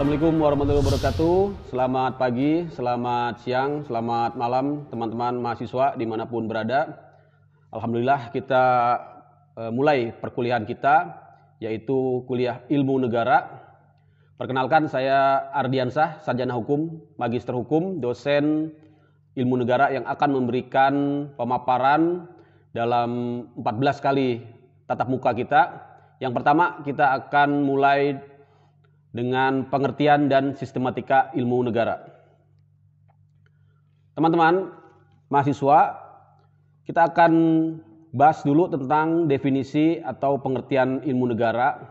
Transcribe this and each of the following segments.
Assalamualaikum warahmatullahi wabarakatuh. Selamat pagi, selamat siang, selamat malam teman-teman mahasiswa dimanapun berada. Alhamdulillah kita mulai perkuliahan kita, yaitu kuliah ilmu negara. Perkenalkan, saya Ardiansah, sarjana hukum, magister hukum, dosen ilmu negara yang akan memberikan pemaparan dalam 14 kali tatap muka kita. Yang pertama, kita akan mulai dengan pengertian dan sistematika ilmu negara. Teman-teman mahasiswa, kita akan bahas dulu tentang definisi atau pengertian ilmu negara.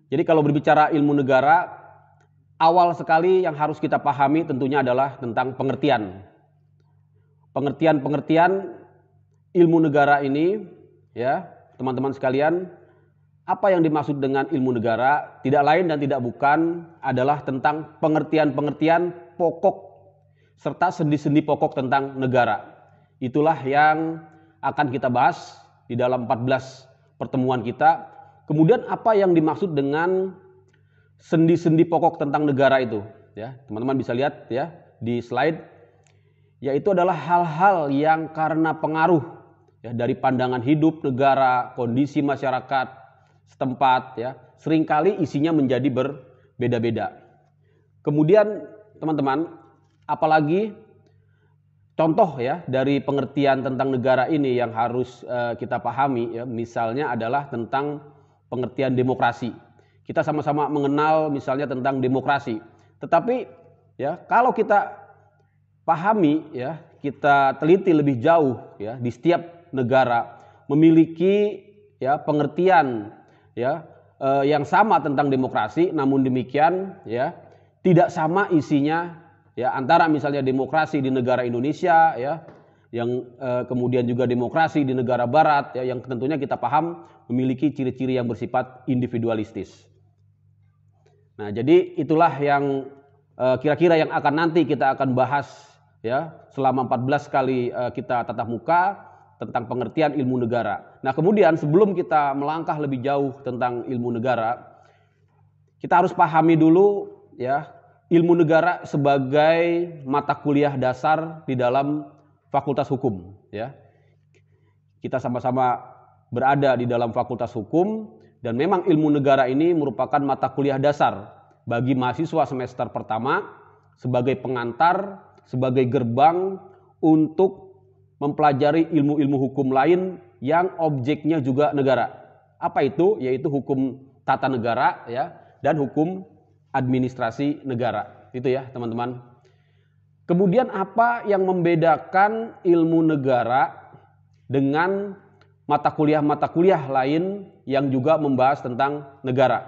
Jadi kalau berbicara ilmu negara, awal sekali yang harus kita pahami tentunya adalah tentang pengertian. Pengertian ilmu negara ini, ya teman-teman sekalian, apa yang dimaksud dengan ilmu negara tidak lain dan tidak bukan adalah tentang pengertian-pengertian pokok serta sendi-sendi pokok tentang negara. Itulah yang akan kita bahas di dalam 14 pertemuan kita. Kemudian apa yang dimaksud dengan sendi-sendi pokok tentang negara itu? Ya, teman-teman bisa lihat ya di slide, yaitu adalah hal-hal yang karena pengaruh ya, dari pandangan hidup negara, kondisi masyarakat setempat ya, seringkali isinya menjadi berbeda-beda. Kemudian teman-teman, apalagi contoh ya dari pengertian tentang negara ini yang harus kita pahami ya, misalnya adalah tentang pengertian demokrasi. Kita sama-sama mengenal misalnya tentang demokrasi. Tetapi ya kalau kita pahami ya, kita teliti lebih jauh ya, di setiap negara memiliki ya pengertian ya yang sama tentang demokrasi, namun demikian ya tidak sama isinya ya antara misalnya demokrasi di negara Indonesia ya yang kemudian juga demokrasi di negara barat ya yang tentunya kita paham memiliki ciri-ciri yang bersifat individualistis. Nah, jadi itulah yang kira-kira yang akan nanti kita akan bahas ya selama 14 kali kita tatap muka tentang pengertian ilmu negara. Nah, kemudian sebelum kita melangkah lebih jauh tentang ilmu negara, kita harus pahami dulu ya ilmu negara sebagai mata kuliah dasar di dalam Fakultas Hukum ya. Kita sama-sama berada di dalam Fakultas Hukum dan memang ilmu negara ini merupakan mata kuliah dasar bagi mahasiswa semester pertama sebagai pengantar, sebagai gerbang untuk mempelajari ilmu-ilmu hukum lain yang objeknya juga negara. Apa itu? Yaitu hukum tata negara ya dan hukum administrasi negara. Itu ya, teman-teman. Kemudian apa yang membedakan ilmu negara dengan mata kuliah lain yang juga membahas tentang negara?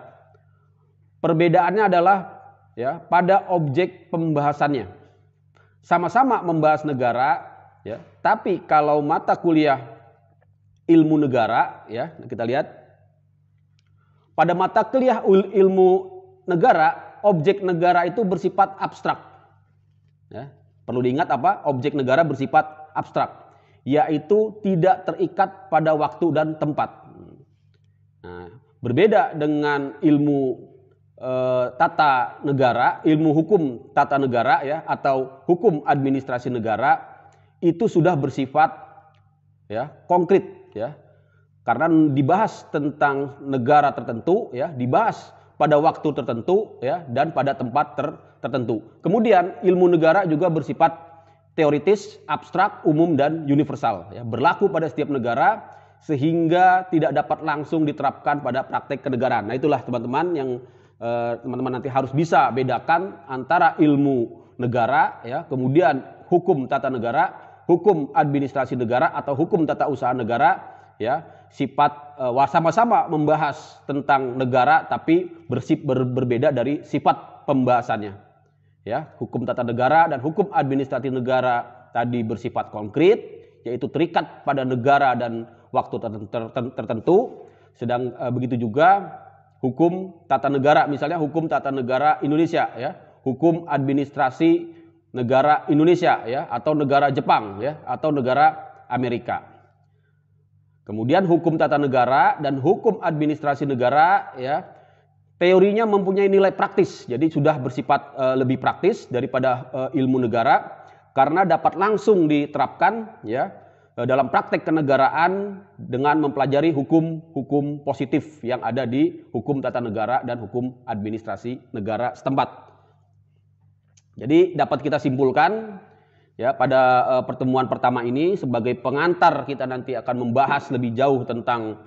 Perbedaannya adalah ya pada objek pembahasannya. Sama-sama membahas negara ya, tapi kalau mata kuliah ilmu negara ya, kita lihat pada mata kuliah ilmu negara, objek negara itu bersifat abstrak. Ya, perlu diingat apa? Objek negara bersifat abstrak, yaitu tidak terikat pada waktu dan tempat. Nah, berbeda dengan ilmu tata negara, ilmu hukum tata negara ya atau hukum administrasi negara, itu sudah bersifat ya konkret ya. Karena dibahas tentang negara tertentu ya, dibahas pada waktu tertentu ya dan pada tempat tertentu. Kemudian ilmu negara juga bersifat teoritis, abstrak, umum dan universal ya, berlaku pada setiap negara sehingga tidak dapat langsung diterapkan pada praktek kenegaraan. Nah, itulah teman-teman yang teman-teman nanti harus bisa bedakan antara ilmu negara ya, kemudian hukum tata negara, hukum administrasi negara atau hukum tata usaha negara ya, sifat sama-sama membahas tentang negara tapi berbeda dari sifat pembahasannya. Ya, hukum tata negara dan hukum administrasi negara tadi bersifat konkret, yaitu terikat pada negara dan waktu tertentu. Sedang begitu juga hukum tata negara, misalnya hukum tata negara Indonesia ya, hukum administrasi negara Indonesia ya, atau negara Jepang ya, atau negara Amerika. Kemudian hukum tata negara dan hukum administrasi negara ya teorinya mempunyai nilai praktis, jadi sudah bersifat lebih praktis daripada ilmu negara karena dapat langsung diterapkan ya dalam praktek kenegaraan dengan mempelajari hukum-hukum positif yang ada di hukum tata negara dan hukum administrasi negara setempat. Jadi dapat kita simpulkan ya pada pertemuan pertama ini sebagai pengantar kita nanti akan membahas lebih jauh tentang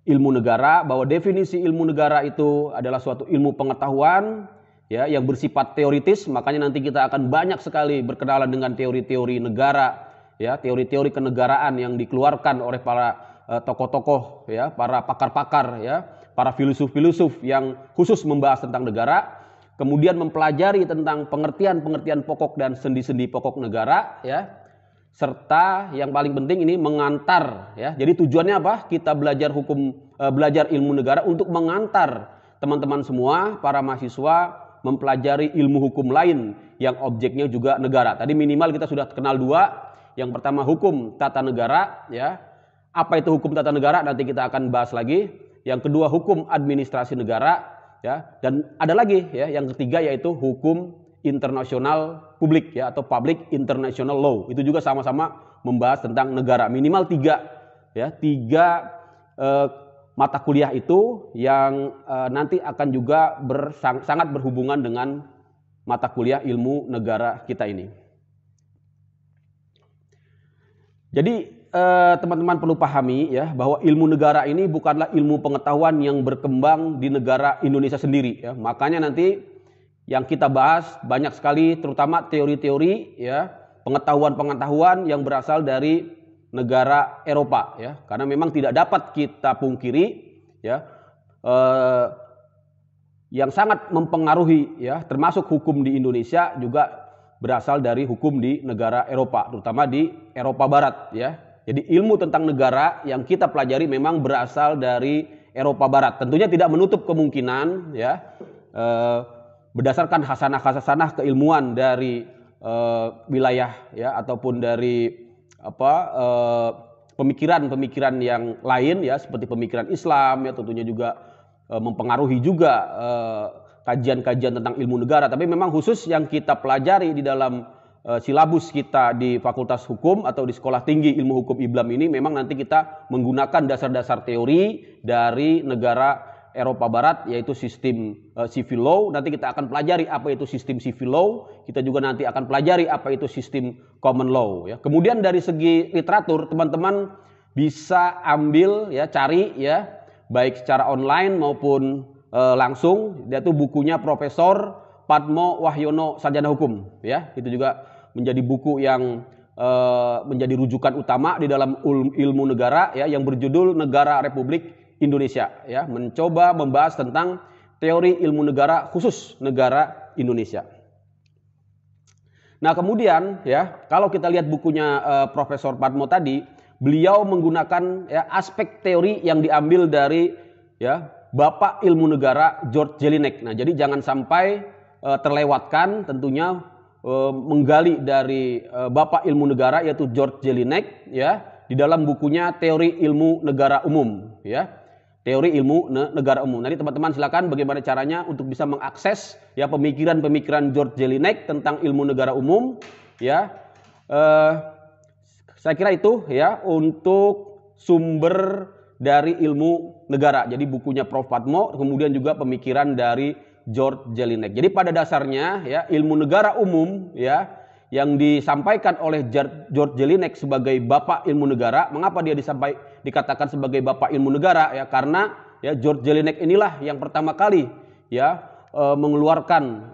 ilmu negara, bahwa definisi ilmu negara itu adalah suatu ilmu pengetahuan ya yang bersifat teoritis. Makanya nanti kita akan banyak sekali berkenalan dengan teori-teori negara ya, teori-teori kenegaraan yang dikeluarkan oleh para tokoh-tokoh ya, para pakar-pakar ya, para filosof-filosof yang khusus membahas tentang negara. Kemudian mempelajari tentang pengertian-pengertian pokok dan sendi-sendi pokok negara ya. Serta yang paling penting ini mengantar ya. Jadi tujuannya apa? Kita belajar belajar ilmu negara untuk mengantar teman-teman semua para mahasiswa mempelajari ilmu hukum lain yang objeknya juga negara. Tadi minimal kita sudah kenal dua. Yang pertama hukum tata negara ya. Apa itu hukum tata negara? Nanti kita akan bahas lagi. Yang kedua hukum administrasi negara ya. Dan ada lagi ya yang ketiga yaitu hukum internasional publik ya, atau public international law. Itu juga sama-sama membahas tentang negara. Minimal tiga mata kuliah itu yang nanti akan juga sangat berhubungan dengan mata kuliah ilmu negara kita ini. Jadi teman-teman perlu pahami ya bahwa ilmu negara ini bukanlah ilmu pengetahuan yang berkembang di negara Indonesia sendiri ya. Makanya nanti yang kita bahas banyak sekali terutama teori-teori ya, pengetahuan-pengetahuan yang berasal dari negara Eropa ya. Karena memang tidak dapat kita pungkiri ya yang sangat mempengaruhi ya termasuk hukum di Indonesia juga berasal dari hukum di negara Eropa, terutama di Eropa Barat ya. Jadi ilmu tentang negara yang kita pelajari memang berasal dari Eropa Barat. Tentunya tidak menutup kemungkinan ya berdasarkan hasanah-hasanah keilmuan dari wilayah ya ataupun dari pemikiran-pemikiran yang lain ya seperti pemikiran Islam ya tentunya juga mempengaruhi juga kajian-kajian tentang ilmu negara. Tapi memang khusus yang kita pelajari di dalam silabus kita di Fakultas Hukum atau di Sekolah Tinggi Ilmu Hukum IBLAM ini memang nanti kita menggunakan dasar-dasar teori dari negara Eropa Barat yaitu sistem civil law. Nanti kita akan pelajari apa itu sistem civil law. Kita juga nanti akan pelajari apa itu sistem common law ya. Kemudian dari segi literatur teman-teman bisa ambil ya, cari ya baik secara online maupun langsung. Yaitu bukunya Profesor Padmo Wahyono Sarjana Hukum ya. Itu juga menjadi buku yang menjadi rujukan utama di dalam ilmu negara ya yang berjudul Negara Republik Indonesia ya, mencoba membahas tentang teori ilmu negara khusus negara Indonesia. Nah, kemudian ya, kalau kita lihat bukunya Profesor Padmo tadi, beliau menggunakan ya aspek teori yang diambil dari ya Bapak Ilmu Negara George Jelinek. Nah, jadi jangan sampai terlewatkan tentunya menggali dari Bapak Ilmu Negara yaitu George Jelinek ya di dalam bukunya Teori Ilmu Negara Umum ya. Teori ilmu negara umum. Nanti teman-teman silakan bagaimana caranya untuk bisa mengakses ya pemikiran-pemikiran George Jelinek tentang ilmu negara umum ya. Saya kira itu ya untuk sumber dari ilmu negara. Jadi bukunya Prof Padmo, kemudian juga pemikiran dari George Jelinek. Jadi pada dasarnya ya ilmu negara umum ya yang disampaikan oleh George Jelinek sebagai Bapak Ilmu Negara. Mengapa dia dikatakan sebagai Bapak Ilmu Negara ya? Karena ya George Jelinek inilah yang pertama kali ya mengeluarkan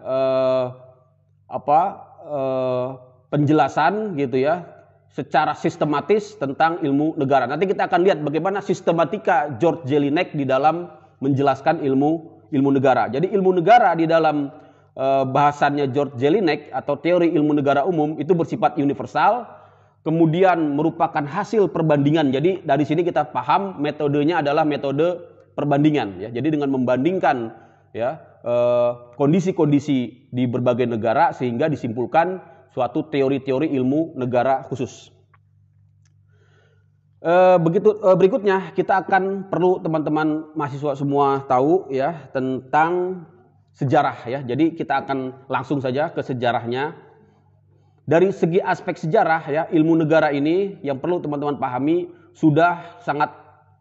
penjelasan gitu ya secara sistematis tentang ilmu negara. Nanti kita akan lihat bagaimana sistematika George Jelinek di dalam menjelaskan ilmu negara. Jadi ilmu negara di dalam bahasannya George Jelinek atau teori ilmu negara umum itu bersifat universal, kemudian merupakan hasil perbandingan. Jadi dari sini kita paham metodenya adalah metode perbandingan ya. Jadi dengan membandingkan ya kondisi-kondisi di berbagai negara sehingga disimpulkan suatu teori-teori ilmu negara khusus. Berikutnya kita akan perlu teman-teman mahasiswa semua tahu ya tentang sejarah ya. Jadi kita akan langsung saja ke sejarahnya. Dari segi aspek sejarah ya, ilmu negara ini yang perlu teman-teman pahami sudah sangat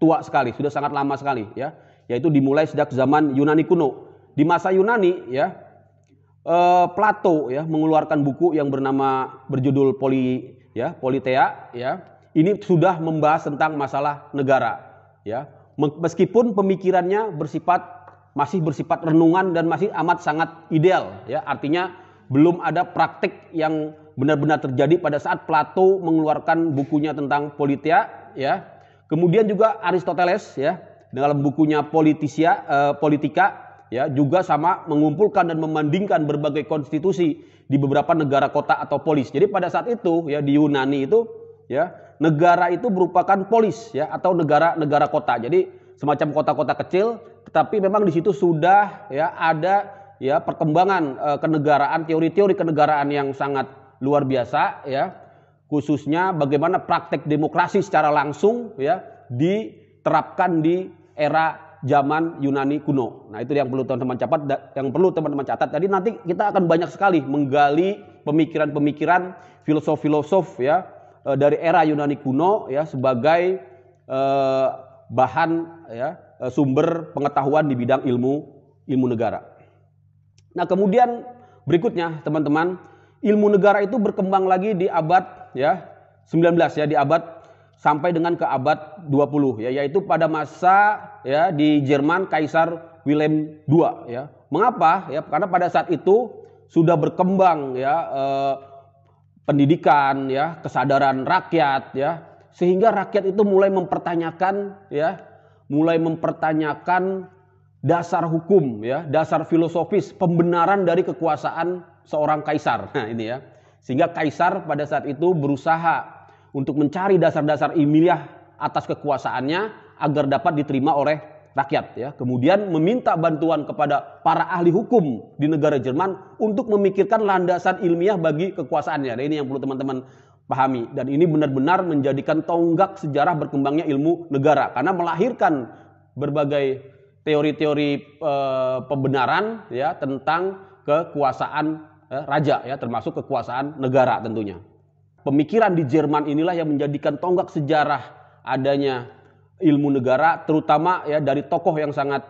tua sekali, sudah sangat lama sekali ya. Yaitu dimulai sejak zaman Yunani kuno. Di masa Yunani ya, Plato ya mengeluarkan buku yang berjudul Politeia ya. Ini sudah membahas tentang masalah negara ya. Meskipun pemikirannya masih bersifat renungan dan masih amat sangat ideal ya. Artinya belum ada praktik yang benar-benar terjadi pada saat Plato mengeluarkan bukunya tentang Politeia ya. Kemudian juga Aristoteles ya dalam bukunya Politika ya juga sama mengumpulkan dan membandingkan berbagai konstitusi di beberapa negara kota atau polis. Jadi pada saat itu ya di Yunani itu ya negara itu merupakan polis ya atau negara kota. Jadi semacam kota-kota kecil, tetapi memang di situ sudah ya ada ya perkembangan kenegaraan, teori-teori kenegaraan yang sangat luar biasa ya. Khususnya bagaimana praktek demokrasi secara langsung ya diterapkan di era zaman Yunani kuno. Nah, itu yang perlu teman-teman catat. Jadi nanti kita akan banyak sekali menggali pemikiran-pemikiran filosof-filosof ya dari era Yunani kuno ya sebagai bahan ya sumber pengetahuan di bidang ilmu negara. Nah, kemudian berikutnya teman-teman, ilmu negara itu berkembang lagi di abad ya 19 ya, di abad sampai dengan ke abad 20 ya, yaitu pada masa ya di Jerman Kaisar Wilhelm II ya. Mengapa? Ya karena pada saat itu sudah berkembang ya pendidikan ya, kesadaran rakyat ya, sehingga rakyat itu mulai mempertanyakan dasar hukum ya, dasar filosofis, pembenaran dari kekuasaan seorang kaisar. Nah, ini ya. Sehingga kaisar pada saat itu berusaha untuk mencari dasar-dasar ilmiah atas kekuasaannya agar dapat diterima oleh rakyat ya. Kemudian meminta bantuan kepada para ahli hukum di negara Jerman untuk memikirkan landasan ilmiah bagi kekuasaannya. Nah, ini yang perlu teman-teman pahami, dan ini benar-benar menjadikan tonggak sejarah berkembangnya ilmu negara karena melahirkan berbagai teori-teori pembenaran ya tentang kekuasaan raja ya, termasuk kekuasaan negara tentunya. Pemikiran di Jerman inilah yang menjadikan tonggak sejarah adanya ilmu negara, terutama ya dari tokoh yang sangat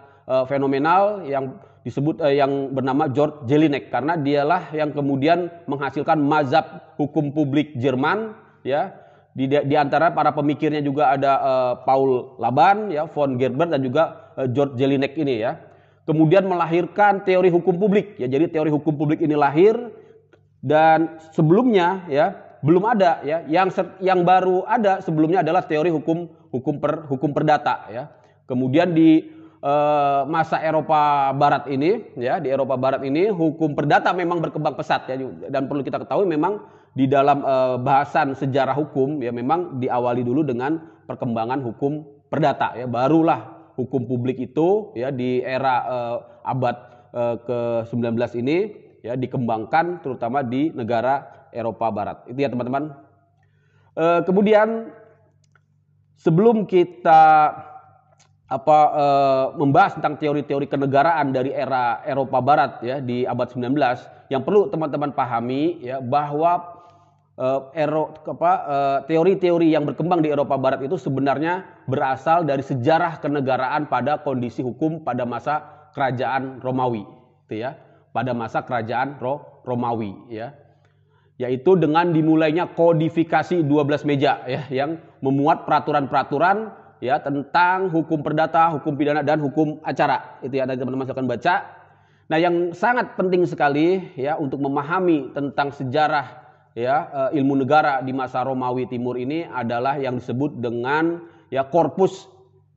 fenomenal yang disebut yang bernama George Jelinek, karena dialah yang kemudian menghasilkan mazhab hukum publik Jerman ya. Di antara para pemikirnya juga ada Paul Laban ya, von Gerbert dan juga George Jelinek ini ya. Kemudian melahirkan teori hukum publik ya. Jadi teori hukum publik ini lahir, dan sebelumnya ya belum ada ya, yang baru ada sebelumnya adalah teori hukum perdata ya. Kemudian di masa Eropa Barat ini ya, di Eropa Barat ini hukum perdata memang berkembang pesat ya, dan perlu kita ketahui memang di dalam bahasan sejarah hukum ya memang diawali dulu dengan perkembangan hukum perdata ya, barulah hukum publik itu ya di era abad ke-19 ini ya dikembangkan terutama di negara Eropa Barat. Itu ya teman-teman. Kemudian sebelum kita membahas tentang teori-teori kenegaraan dari era Eropa Barat ya di abad 19, yang perlu teman-teman pahami ya bahwa teori-teori yang berkembang di Eropa Barat itu sebenarnya berasal dari sejarah kenegaraan pada kondisi hukum pada masa kerajaan Romawi, gitu ya. Pada masa kerajaan Romawi ya. Yaitu dengan dimulainya kodifikasi 12 meja ya, yang memuat peraturan-peraturan ya tentang hukum perdata, hukum pidana dan hukum acara. Itu ya, teman-teman silakan baca. Nah, yang sangat penting sekali ya untuk memahami tentang sejarah ya ilmu negara di masa Romawi Timur ini adalah yang disebut dengan ya Corpus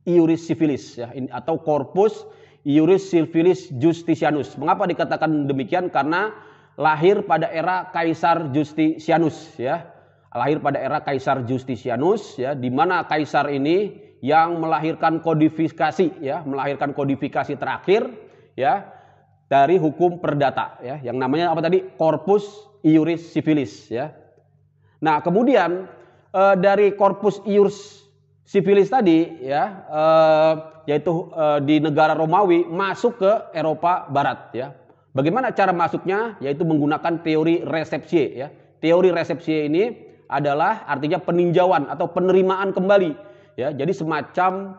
Iuris Civilis ya, atau Corpus Iuris Civilis Justitianus. Mengapa dikatakan demikian? Karena lahir pada era Kaisar Justitianus ya. Lahir pada era Kaisar Justitianus ya, di mana kaisar ini yang melahirkan kodifikasi ya, melahirkan kodifikasi terakhir ya dari hukum perdata ya, yang namanya apa tadi? Corpus Iuris Civilis ya. Nah, kemudian dari Corpus Iuris sivilis tadi ya, yaitu di negara Romawi masuk ke Eropa Barat ya. Bagaimana cara masuknya? Yaitu menggunakan teori resepsie ya. Teori resepsie ini adalah artinya peninjauan atau penerimaan kembali ya. Jadi semacam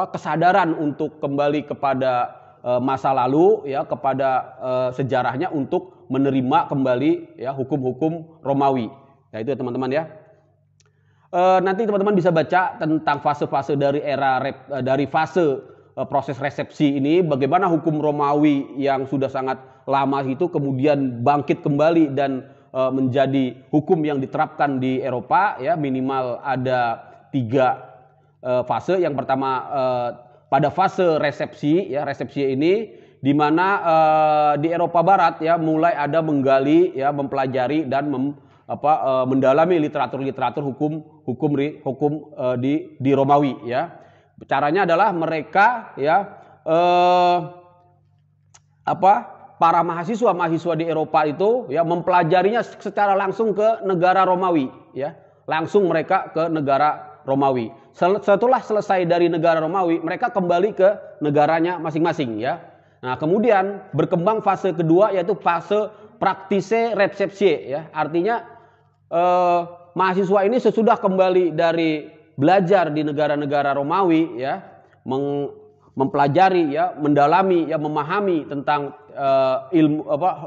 kesadaran untuk kembali kepada masa lalu ya, kepada sejarahnya untuk menerima kembali ya hukum-hukum Romawi. Ya itu ya teman-teman ya. Nanti teman-teman bisa baca tentang fase-fase dari fase proses resepsi ini, bagaimana hukum Romawi yang sudah sangat lama itu kemudian bangkit kembali dan menjadi hukum yang diterapkan di Eropa ya. Minimal ada 3 fase. Yang pertama pada fase resepsi ya, resepsi ini di mana di Eropa Barat ya mulai ada menggali ya, mempelajari dan mendalami literatur hukum di Romawi ya. Caranya adalah mereka ya para mahasiswa di Eropa itu ya mempelajarinya secara langsung ke negara Romawi ya. Langsung mereka ke negara Romawi. Setelah selesai dari negara Romawi, mereka kembali ke negaranya masing-masing ya. Nah, kemudian berkembang fase kedua yaitu fase praktise resepsie ya. Artinya mahasiswa ini sesudah kembali dari belajar di negara-negara Romawi ya, mempelajari ya, mendalami ya, memahami tentang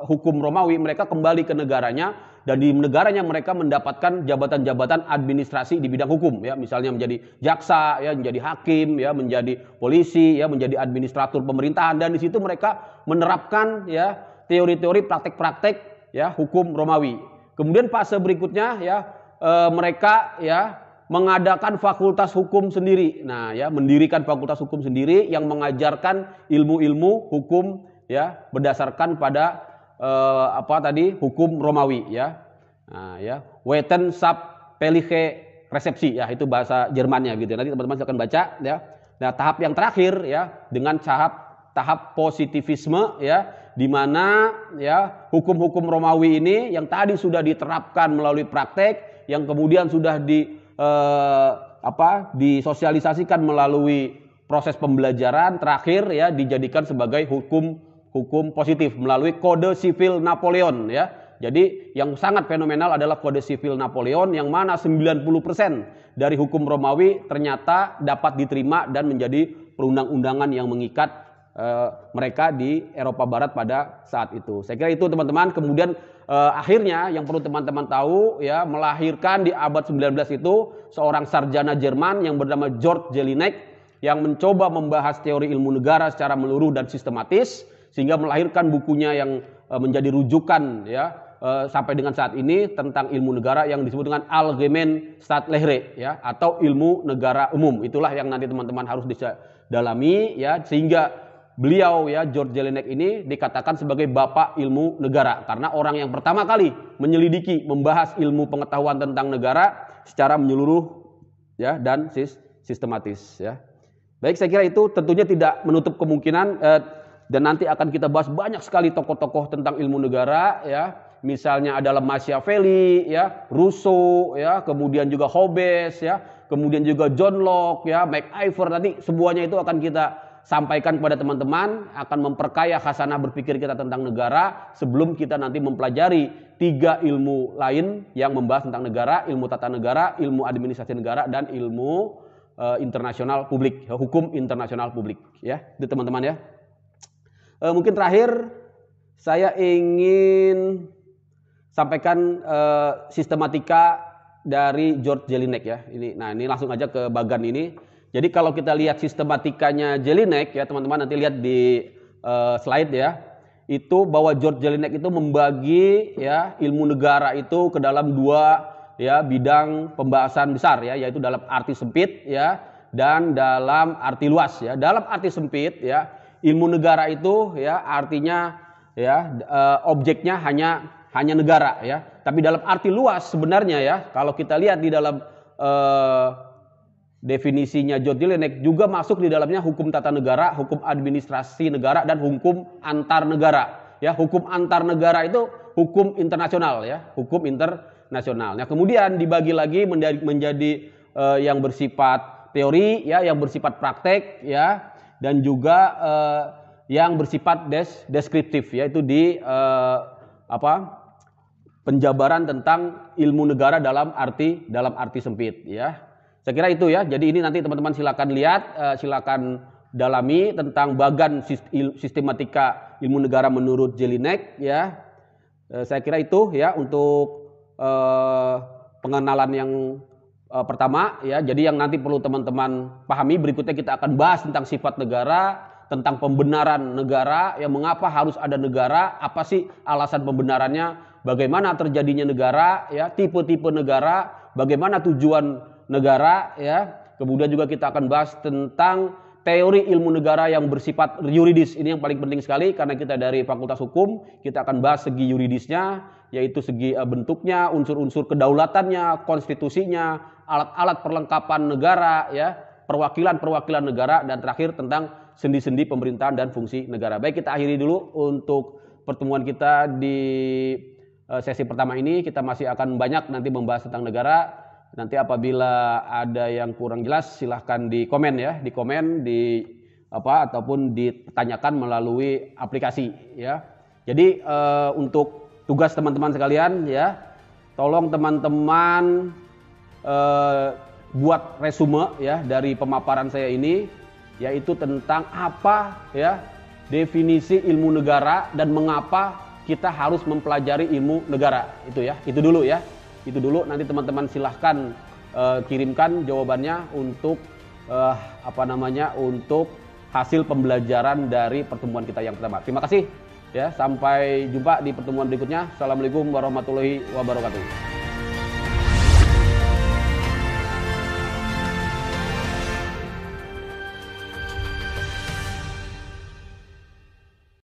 hukum Romawi, mereka kembali ke negaranya dan di negaranya mereka mendapatkan jabatan-jabatan administrasi di bidang hukum ya, misalnya menjadi jaksa ya, menjadi hakim ya, menjadi polisi ya, menjadi administratur pemerintahan, dan di situ mereka menerapkan ya teori-teori praktek-praktek ya hukum Romawi. Kemudian fase berikutnya ya mereka ya mengadakan fakultas hukum sendiri. Nah ya, mendirikan fakultas hukum sendiri yang mengajarkan ilmu-ilmu hukum ya berdasarkan pada hukum Romawi ya. Nah ya, Wissenschaftliche resepsi ya, itu bahasa Jermannya gitu. Nanti teman-teman akan baca ya. Nah, tahap yang terakhir ya dengan tahap positivisme ya, di mana ya hukum-hukum Romawi ini yang tadi sudah diterapkan melalui praktek, yang kemudian sudah disosialisasikan melalui proses pembelajaran, terakhir ya dijadikan sebagai hukum positif melalui Kode Sivil Napoleon ya. Jadi yang sangat fenomenal adalah Kode Sivil Napoleon, yang mana 90% dari hukum Romawi ternyata dapat diterima dan menjadi perundang-undangan yang mengikat mereka di Eropa Barat pada saat itu. Saya kira itu teman-teman. Kemudian akhirnya yang perlu teman-teman tahu ya, melahirkan di abad 19 itu seorang sarjana Jerman yang bernama George Jelinek yang mencoba membahas teori ilmu negara secara menyeluruh dan sistematis, sehingga melahirkan bukunya yang menjadi rujukan ya sampai dengan saat ini tentang ilmu negara yang disebut dengan Allgemeine Staatslehre ya, atau ilmu negara umum. Itulah yang nanti teman-teman harus bisa dalami ya, sehingga beliau ya, George Jelinek ini dikatakan sebagai bapak ilmu negara karena orang yang pertama kali menyelidiki, membahas ilmu pengetahuan tentang negara secara menyeluruh ya dan sistematis ya. Baik, saya kira itu tentunya tidak menutup kemungkinan dan nanti akan kita bahas banyak sekali tokoh-tokoh tentang ilmu negara ya. Misalnya adalah Machiavelli ya, Rousseau ya, kemudian juga Hobbes ya, kemudian juga John Locke ya, MacIver, tadi semuanya itu akan kita sampaikan kepada teman-teman, akan memperkaya khasanah berpikir kita tentang negara sebelum kita nanti mempelajari 3 ilmu lain yang membahas tentang negara: ilmu tata negara, ilmu administrasi negara, dan ilmu internasional publik, hukum internasional publik ya. Itu teman-teman ya. Mungkin terakhir saya ingin sampaikan sistematika dari George Jelinek ya. Ini langsung aja ke bagan ini. Jadi kalau kita lihat sistematikanya Jelinek ya teman-teman, nanti lihat di slide ya, itu bahwa George Jelinek itu membagi ya ilmu negara itu ke dalam 2 ya bidang pembahasan besar ya, yaitu dalam arti sempit ya dan dalam arti luas ya. Dalam arti sempit ya, ilmu negara itu ya artinya ya objeknya hanya negara ya. Tapi dalam arti luas sebenarnya ya, kalau kita lihat di dalam definisinya George Jelinek juga masuk di dalamnya hukum tata negara, hukum administrasi negara, dan hukum antar negara. Ya, hukum antar negara itu hukum internasional ya, hukum internasional. Nah, kemudian dibagi lagi menjadi yang bersifat teori ya, yang bersifat praktek ya, dan juga yang bersifat deskriptif, yaitu di penjabaran tentang ilmu negara dalam arti sempit ya. Saya kira itu ya. Jadi ini nanti teman-teman silakan lihat, silakan dalami tentang bagan sistematika ilmu negara menurut Jelinek ya. Saya kira itu ya untuk pengenalan yang pertama ya. Jadi yang nanti perlu teman-teman pahami berikutnya, kita akan bahas tentang sifat negara, tentang pembenaran negara, yang mengapa harus ada negara, apa sih alasan pembenarannya, bagaimana terjadinya negara, ya, tipe-tipe negara, bagaimana tujuan negara, ya. Kemudian juga kita akan bahas tentang teori ilmu negara yang bersifat yuridis. Ini yang paling penting sekali karena kita dari Fakultas Hukum, kita akan bahas segi yuridisnya, yaitu segi bentuknya, unsur-unsur kedaulatannya, konstitusinya, alat-alat perlengkapan negara, ya, perwakilan-perwakilan negara, dan terakhir tentang sendi-sendi pemerintahan dan fungsi negara. Baik, kita akhiri dulu untuk pertemuan kita di sesi pertama ini. Kita masih akan banyak nanti membahas tentang negara. Nanti apabila ada yang kurang jelas silahkan di komen ya, di komen ataupun ditanyakan melalui aplikasi ya. Jadi untuk tugas teman-teman sekalian ya, tolong teman-teman buat resume ya dari pemaparan saya ini, yaitu tentang apa ya definisi ilmu negara dan mengapa kita harus mempelajari ilmu negara. Itu ya, itu dulu ya. Itu dulu, nanti teman-teman silahkan kirimkan jawabannya untuk untuk hasil pembelajaran dari pertemuan kita yang pertama. Terima kasih ya, sampai jumpa di pertemuan berikutnya. Assalamualaikum warahmatullahi wabarakatuh.